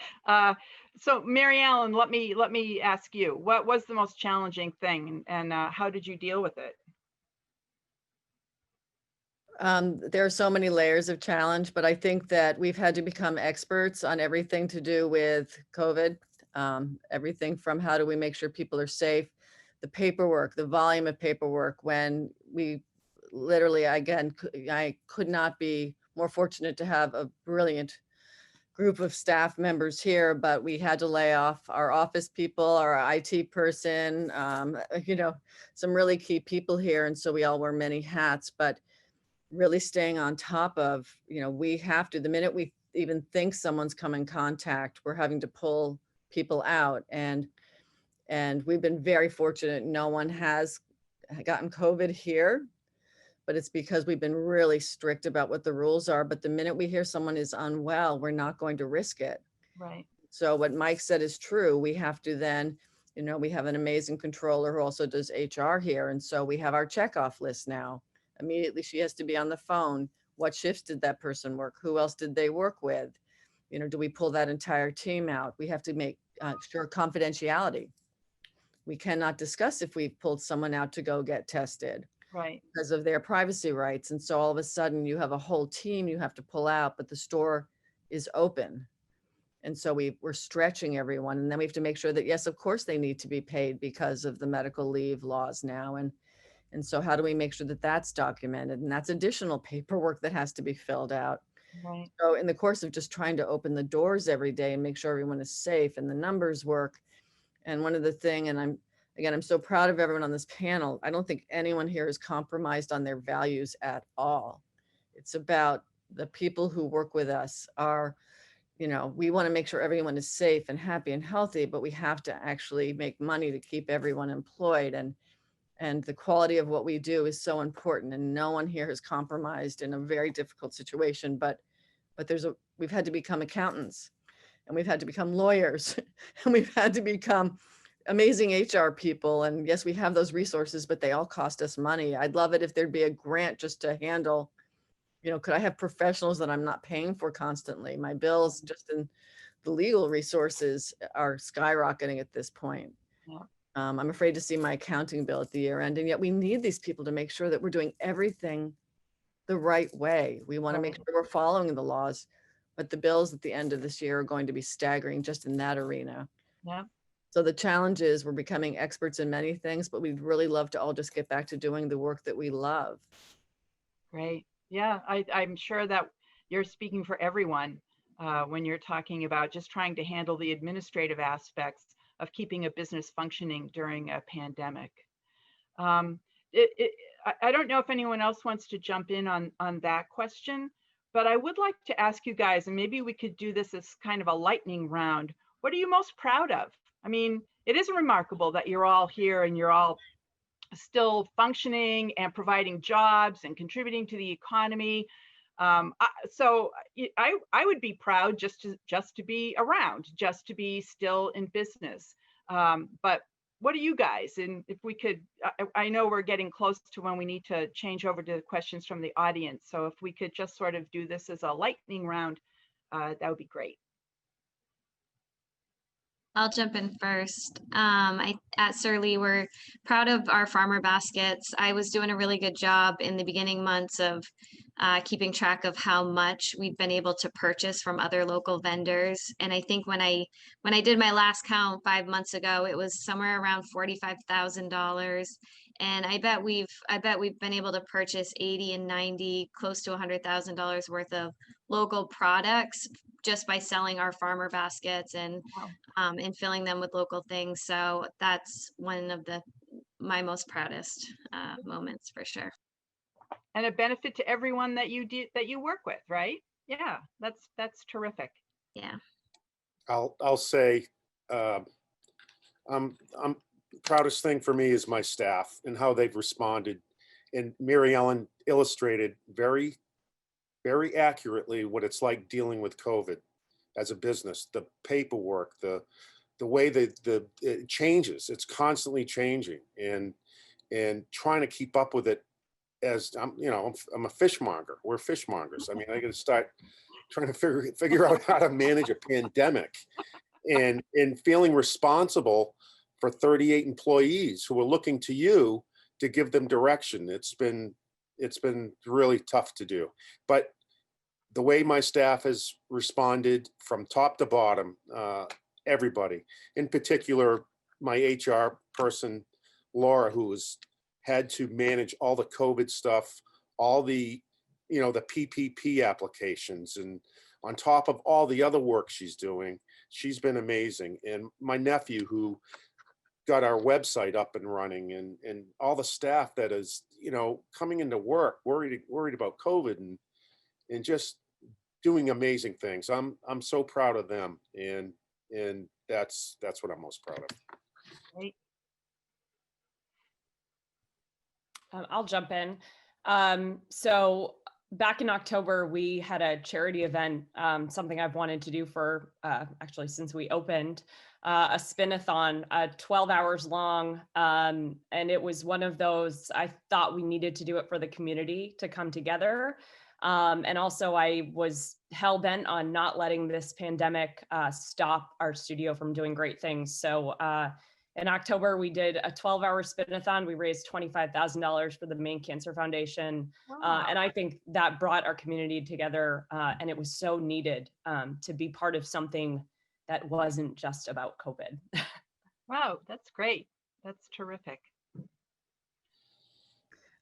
So Mary Ellen, let me ask you, what was the most challenging thing, and how did you deal with it? There are so many layers of challenge, but I think that we've had to become experts on everything to do with COVID. Everything from how do we make sure people are safe, the paperwork, the volume of paperwork, when we literally, again, I could not be more fortunate to have a brilliant group of staff members here, but we had to lay off our office people, our IT person, you know, some really key people here. And so we all wear many hats, but really staying on top of, you know, we have to, the minute we even think someone's come in contact, we're having to pull people out. And we've been very fortunate. No one has gotten COVID here, but it's because we've been really strict about what the rules are. But the minute we hear someone is unwell, we're not going to risk it. Right. So what Mike said is true. We have to then, you know, we have an amazing controller who also does HR here. And so we have our checkoff list now Immediately she has to be on the phone. What shifts did that person work? Who else did they work with? You know, do we pull that entire team out? We have to make sure confidentiality. We cannot discuss if we've pulled someone out to go get tested Right. because of their privacy rights. And so all of a sudden you have a whole team you have to pull out, but the store is open. And so we're stretching everyone. And then we have to make sure that, yes, of course they need to be paid because of the medical leave laws now. And so how do we make sure that that's documented? And that's additional paperwork that has to be filled out. Right. So in the course of just trying to open the doors every day and make sure everyone is safe and the numbers work. And one of the thing, and I'm so proud of everyone on this panel. I don't think anyone here is compromised on their values at all. It's about the people who work with us are, you know, we want to make sure everyone is safe and happy and healthy, but we have to actually make money to keep everyone employed. And the quality of what we do is so important. And no one here has compromised in a very difficult situation, but we've had to become accountants, and we've had to become lawyers, and we've had to become amazing HR people. And yes, we have those resources, but they all cost us money. I'd love it if there'd be a grant just to handle, you know, could I have professionals that I'm not paying for constantly? My bills just in the legal resources are skyrocketing at this point. Yeah. I'm afraid to see my accounting bill at the year end. And yet we need these people to make sure that we're doing everything the right way. We want to make sure we're following the laws, but the bills at the end of this year are going to be staggering just in that arena. Yeah. So the challenge is we're becoming experts in many things, but we'd really love to all just get back to doing the work that we love. Great. Yeah, I'm sure that you're speaking for everyone when you're talking about just trying to handle the administrative aspects of keeping a business functioning during a pandemic. I don't know if anyone else wants to jump in on that question, but I would like to ask you guys, and maybe we could do this as kind of a lightning round. What are you most proud of? I mean, it is remarkable that you're all here and you're all still functioning and providing jobs and contributing to the economy. So I would be proud just to be around, just to be still in business. But what are you guys? And if we could, I know we're getting close to when we need to change over to questions from the audience. So if we could just sort of do this as a lightning round, that would be great. I'll jump in first. At Surly, we're proud of our farmer baskets. I was doing a really good job in the beginning months of keeping track of how much we've been able to purchase from other local vendors. And I think when I did my last count 5 months ago, it was somewhere around $45,000. And I bet we've been able to purchase 80 and 90, close to $100,000 worth of local products just by selling our farmer baskets and filling them with local things. So that's one of my most proudest moments for sure. And a benefit to everyone that you work with, right? Yeah, that's terrific. Yeah. I'll say, I'm proudest thing for me is my staff and how they've responded. And Mary Ellen illustrated very, very accurately what it's like dealing with COVID as a business, the paperwork, the way that it changes, it's constantly changing, and trying to keep up with it. As I'm a fishmonger. We're fishmongers. I mean, I got to start trying to figure out how to manage a pandemic, and feeling responsible for 38 employees who are looking to you to give them direction. It's been really tough to do, but the way my staff has responded from top to bottom, everybody, in particular, my HR person, Laura, who has had to manage all the COVID stuff, all the, the PPP applications, and on top of all the other work she's doing, she's been amazing. And my nephew, who got our website up and running, and all the staff that is, coming into work, worried about COVID and just doing amazing things. I'm so proud of them, and that's what I'm most proud of. Great. I'll jump in. So back in October, we had a charity event, something I've wanted to do for actually since we opened, a spin-a-thon, 12 hours long. And it was one of those, I thought we needed to do it for the community to come together. And also I was hell-bent on not letting this pandemic stop our studio from doing great things. So in October, we did a 12-hour spin-a-thon. We raised $25,000 for the Maine Cancer Foundation. And I think that brought our community together, and it was so needed to be part of something that wasn't just about COVID. Wow, that's great. That's terrific.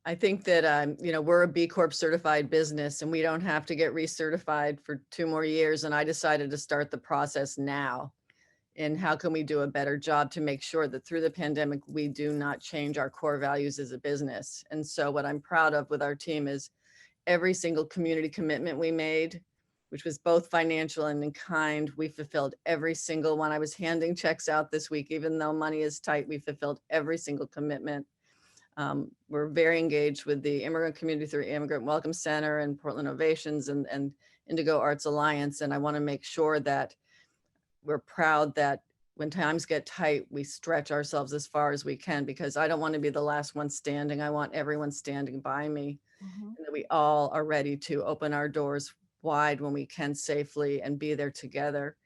I think that, we're a B Corp certified business and we don't have to get recertified for 2 more years. And I decided to start the process now. And how can we do a better job to make sure that through the pandemic, we do not change our core values as a business. And so what I'm proud of with our team is every single community commitment we made, which was both financial and in kind, we fulfilled every single one. I was handing checks out this week, even though money is tight, we fulfilled every single commitment. We're very engaged with the immigrant community through Immigrant Welcome Center and Portland Ovations and Indigo Arts Alliance. And I want to make sure that we're proud that when times get tight, we stretch ourselves as far as we can, because I don't want to be the last one standing. I want everyone standing by me, and that we all are ready to open our doors wide when we can safely and be there together.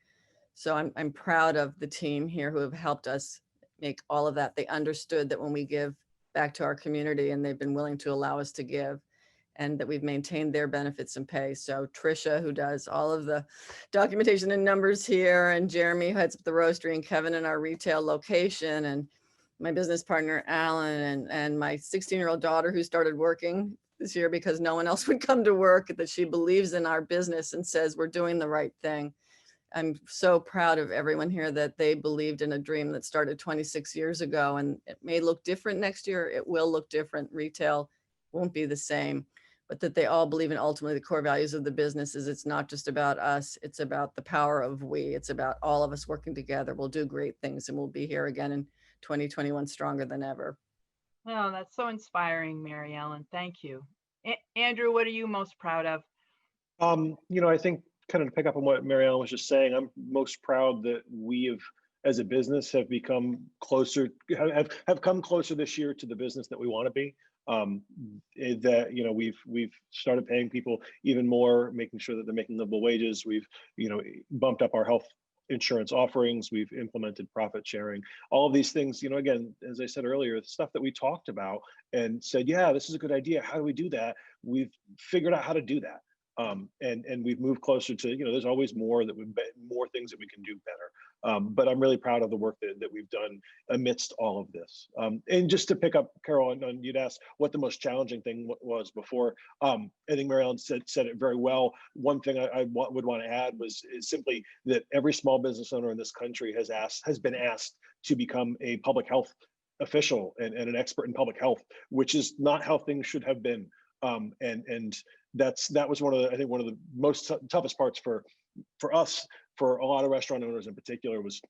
So I'm proud of the team here who have helped us make all of that. They understood that when we give back to our community, and they've been willing to allow us to give, and that we've maintained their benefits and pay. So Trisha, who does all of the documentation and numbers here, and Jeremy, who heads up the roastery, and Kevin in our retail location, and my business partner, Alan, and my 16-year-old daughter who started working this year because no one else would come to work, that she believes in our business and says we're doing the right thing. I'm so proud of everyone here that they believed in a dream that started 26 years ago, and it may look different next year. It will look different. Retail won't be the same, but that they all believe in ultimately the core values of the business is it's not just about us. It's about the power of we. It's about all of us working together. We'll do great things, and we'll be here again in 2021 stronger than ever. Oh, that's so inspiring, Mary Ellen. Thank you. Andrew, what are you most proud of? I think kind of to pick up on what Mary Ellen was just saying, I'm most proud that we have, as a business, have become closer, have come closer this year to the business that we want to be. That we've started paying people even more, making sure that they're making livable wages. We've bumped up our health insurance offerings. We've implemented profit sharing. All of these things, again, as I said earlier, the stuff that we talked about and said, yeah, this is a good idea. How do we do that? We've figured out how to do that. And we've moved closer to, there's always more things that we can do better. But I'm really proud of the work that we've done amidst all of this. And just to pick up, Carol, and you'd asked what the most challenging thing was before. I think Mary Ellen said it very well. One thing I would want to add is simply that every small business owner in this country has been asked to become a public health official and an expert in public health, which is not how things should have been. And that was one of the most toughest parts for us, for a lot of restaurant owners in particular, was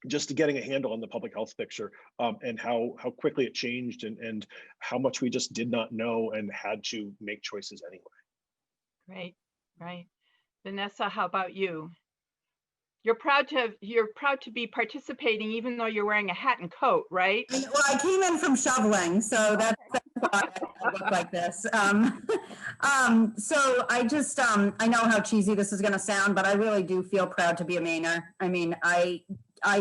just getting a handle on the public health picture, and how quickly it changed and how much we just did not know and had to make choices anyway. Right. Vanessa, how about you? You're proud to be participating even though you're wearing a hat and coat, right? Well, I came in from shoveling, so that's why I look like this. So I just, I know how cheesy this is going to sound, but I really do feel proud to be a Mainer. I mean, I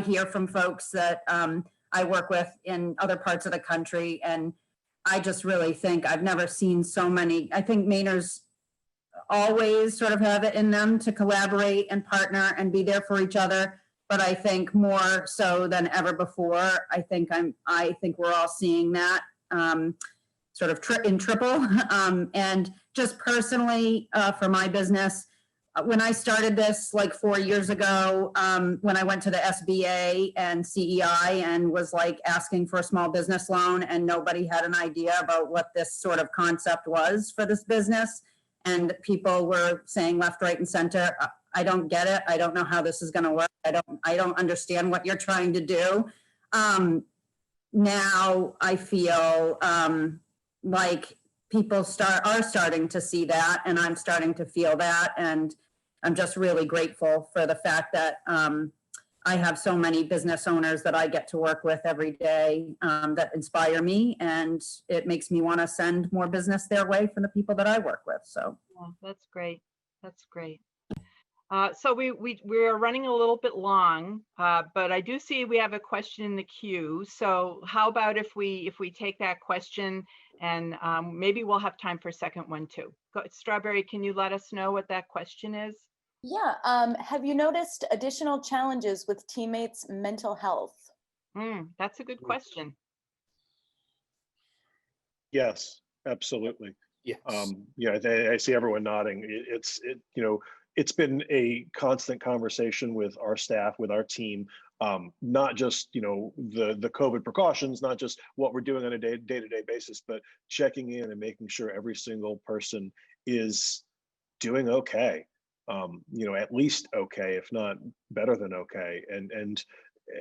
hear from folks that I work with in other parts of the country, and I just really think I've never seen so many. I think Mainers always sort of have it in them to collaborate and partner and be there for each other. But I think more so than ever before, I think we're all seeing that sort of in triple. And just personally, for my business, when I started this like 4 years ago, when I went to the SBA and CEI and was like asking for a small business loan, and nobody had an idea about what this sort of concept was for this business. And people were saying left, right, and center, I don't get it. I don't know how this is going to work. I don't understand what you're trying to do. Now I feel like people are starting to see that, and I'm starting to feel that. And I'm just really grateful for the fact that I have so many business owners that I get to work with every day that inspire me, and it makes me want to send more business their way for the people that I work with. So Yeah, that's great. That's great. So we're running a little bit long, but I do see we have a question in the queue. So how about if we take that question, and maybe we'll have time for a second one too. Strawberry, can you let us know what that question is? Yeah. Have you noticed additional challenges with teammates' mental health? That's a good question. Yes, absolutely. Yes. Yeah, I see everyone nodding. It's been a constant conversation with our staff, with our team, not just, the COVID precautions, not just what we're doing on a day-to-day basis, but checking in and making sure every single person is doing okay. At least okay, if not better than okay. And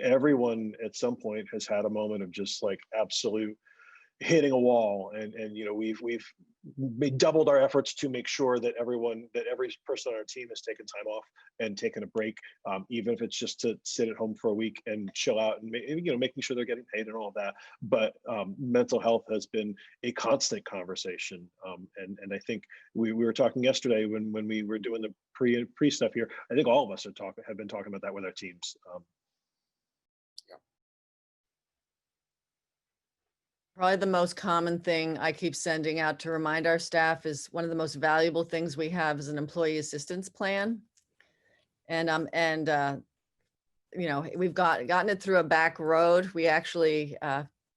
everyone at some point has had a moment of just like absolute hitting a wall, and we've doubled our efforts to make sure that every person on our team has taken time off and taken a break, even if it's just to sit at home for a week and chill out, and making sure they're getting paid and all of that. But mental health has been a constant conversation, and I think we were talking yesterday when we were doing the pre stuff here. I think all of us have been talking about that with our teams. Probably the most common thing I keep sending out to remind our staff is one of the most valuable things we have is an employee assistance plan. And we've gotten it through a back road. We actually,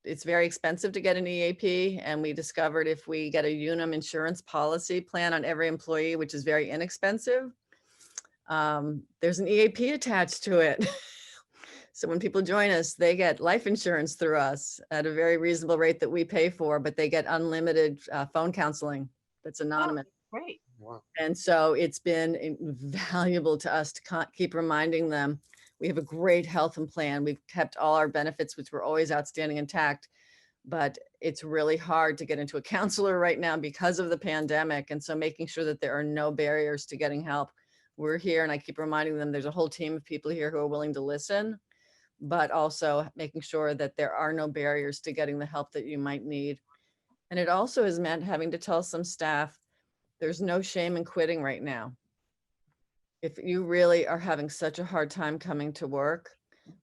it's very expensive to get an EAP, and we discovered if we get a Unum insurance policy plan on every employee, which is very inexpensive, there's an EAP attached to it. So when people join us, they get life insurance through us at a very reasonable rate that we pay for, but they get unlimited phone counseling that's anonymous. Oh, great. Wow. And so it's been valuable to us to keep reminding them, we have a great health plan. We've kept all our benefits, which were always outstanding, intact, but it's really hard to get into a counselor right now because of the pandemic. And so making sure that there are no barriers to getting help. We're here, and I keep reminding them there's a whole team of people here who are willing to listen, but also making sure that there are no barriers to getting the help that you might need. And it also has meant having to tell some staff, there's no shame in quitting right now. If you really are having such a hard time coming to work,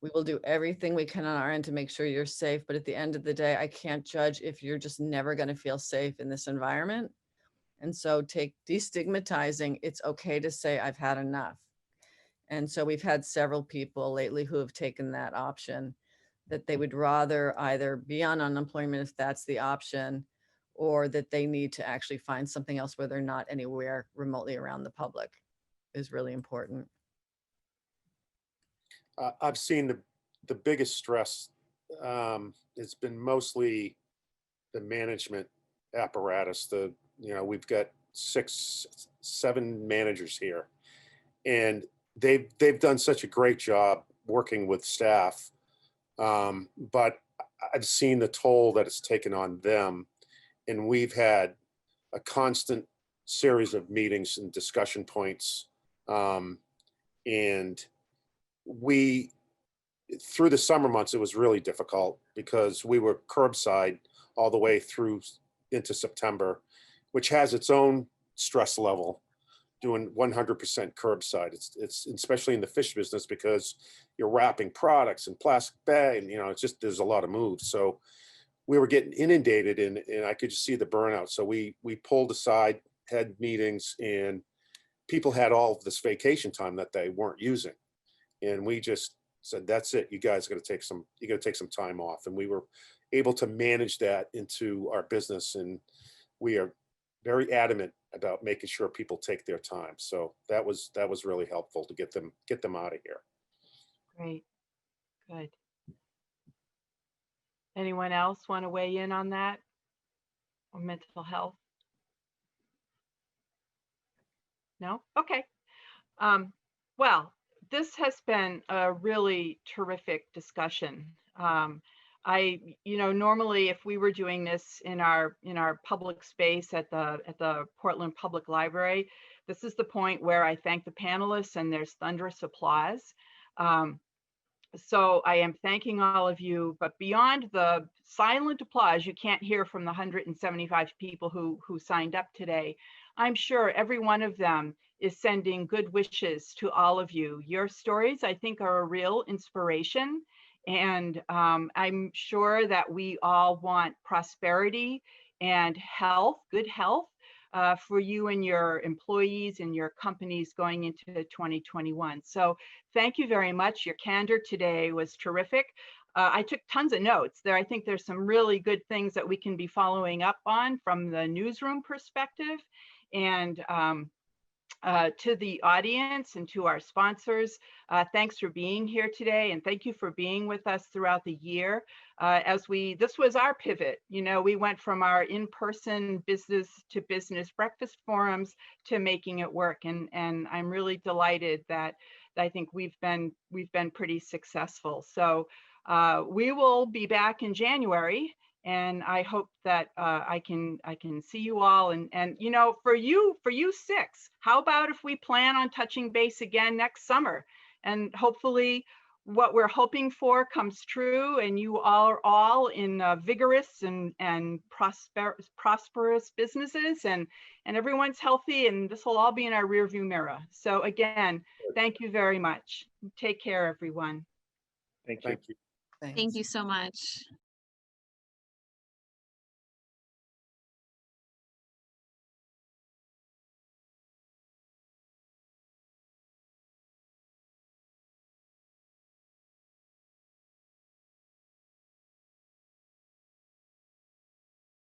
we will do everything we can on our end to make sure you're safe. But at the end of the day, I can't judge if you're just never going to feel safe in this environment. And so destigmatizing, it's okay to say, I've had enough. And so we've had several people lately who have taken that option, that they would rather either be on unemployment if that's the option, or that they need to actually find something else where they're not anywhere remotely around the public is really important. I've seen the biggest stress. It's been mostly the management apparatus. We've got 6-7 managers here, and they've done such a great job working with staff, but I've seen the toll that it's taken on them, and we've had a constant series of meetings and discussion points, and through the summer months, it was really difficult because we were curbside all the way through into September, which has its own stress level. Doing 100% curbside, it's especially in the fish business because you're wrapping products in plastic bag, and it's just, there's a lot of moves. So we were getting inundated, and I could just see the burnout. So we pulled aside, had meetings, and people had all of this vacation time that they weren't using, and we just said, that's it, you guys got to take some time off. And we were able to manage that into our business, and we are very adamant about making sure people take their time. So that was really helpful to get them out of here. Great. Good. Anyone else want to weigh in on that, or mental health? No? Okay. Well, this has been a really terrific discussion. Normally if we were doing this in our public space at the Portland Public Library, this is the point where I thank the panelists and there's thunderous applause. So I am thanking all of you, but beyond the silent applause you can't hear from the 175 people who signed up today, I'm sure every one of them is sending good wishes to all of you. Your stories, I think, are a real inspiration. And I'm sure that we all want prosperity and health, good health, for you and your employees and your companies going into 2021. So thank you very much. Your candor today was terrific. I took tons of notes there. I think there's some really good things that we can be following up on from the newsroom perspective. And to the audience and to our sponsors, thanks for being here today, and thank you for being with us throughout the year. This was our pivot. We went from our in-person business to business breakfast forums to making it work, and I'm really delighted that I think we've been pretty successful. So we will be back in January. And I hope that I can see you all. And for you 6, how about if we plan on touching base again next summer? And hopefully what we're hoping for comes true, and you are all in vigorous and prosperous businesses, and everyone's healthy, and this will all be in our rearview mirror. So again, thank you very much. Take care, everyone. Thank you. Thank you so much.